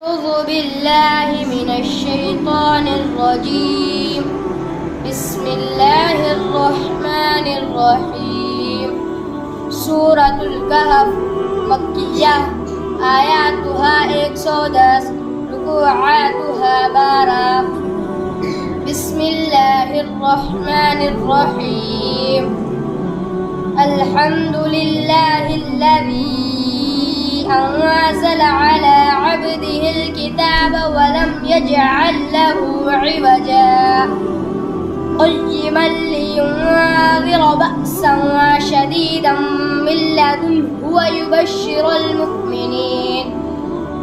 أعوذ بالله من الشيطان الرجيم. بسم الله الرحمن الرحيم. سورة الكهف مكية، آياتها 110، ركوعاتها 12. بسم الله الرحمن الرحيم. الحمد لله الذي أنزل على عبده الكتاب ولم يجعل له عوجا قيما لينذر بأسا شديدا من لدنه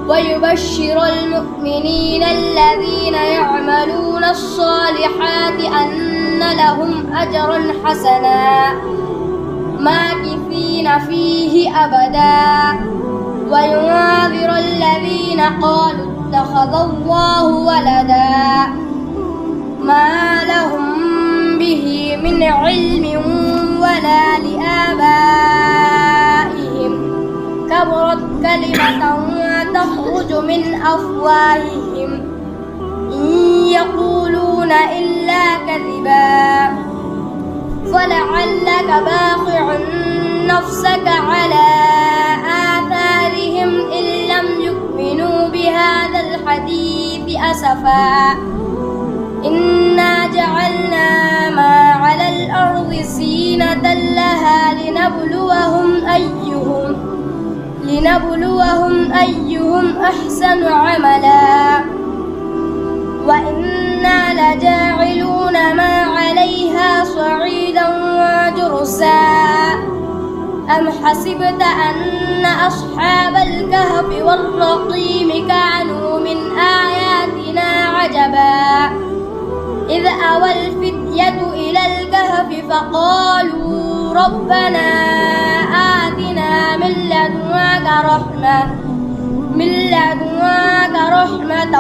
ويبشر المؤمنين الذين يعملون الصالحات أن لهم أجرا حسنا ماكثين فيه أبدا وينذر الذين قالوا اتخذ الله ولدا ما لهم به من علم ولا لآبائهم. كبرت كلمة تخرج من أفواههم إن يقولون إلا كذبا فلعلك باخع نفسك على آثارهم إن لم يؤمنوا بهذا الحديث أسفا. إنا جعلنا ما على الأرض زينة لها لنبلوهم أيهم أحسن عملا وإنا لجاعلون ما عليها صعيدا جرزا. أم حسبت أن أصحاب الكهف والرقيم كانوا من آياتنا عجبا إذ أوى الفتية إلى الكهف فقالوا ربنا آتنا من لدنك رحمة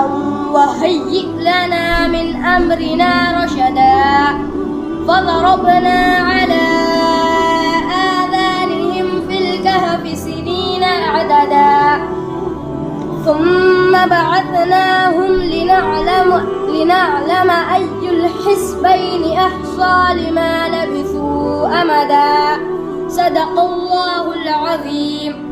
وهيئ لنا من أمرنا رشدا. فضربنا على آذانهم في الكهف سنين عددا ثم بعثناهم لنعلم أي الحزبين أحصى لما لبثوا أمدا. صدق الله العظيم.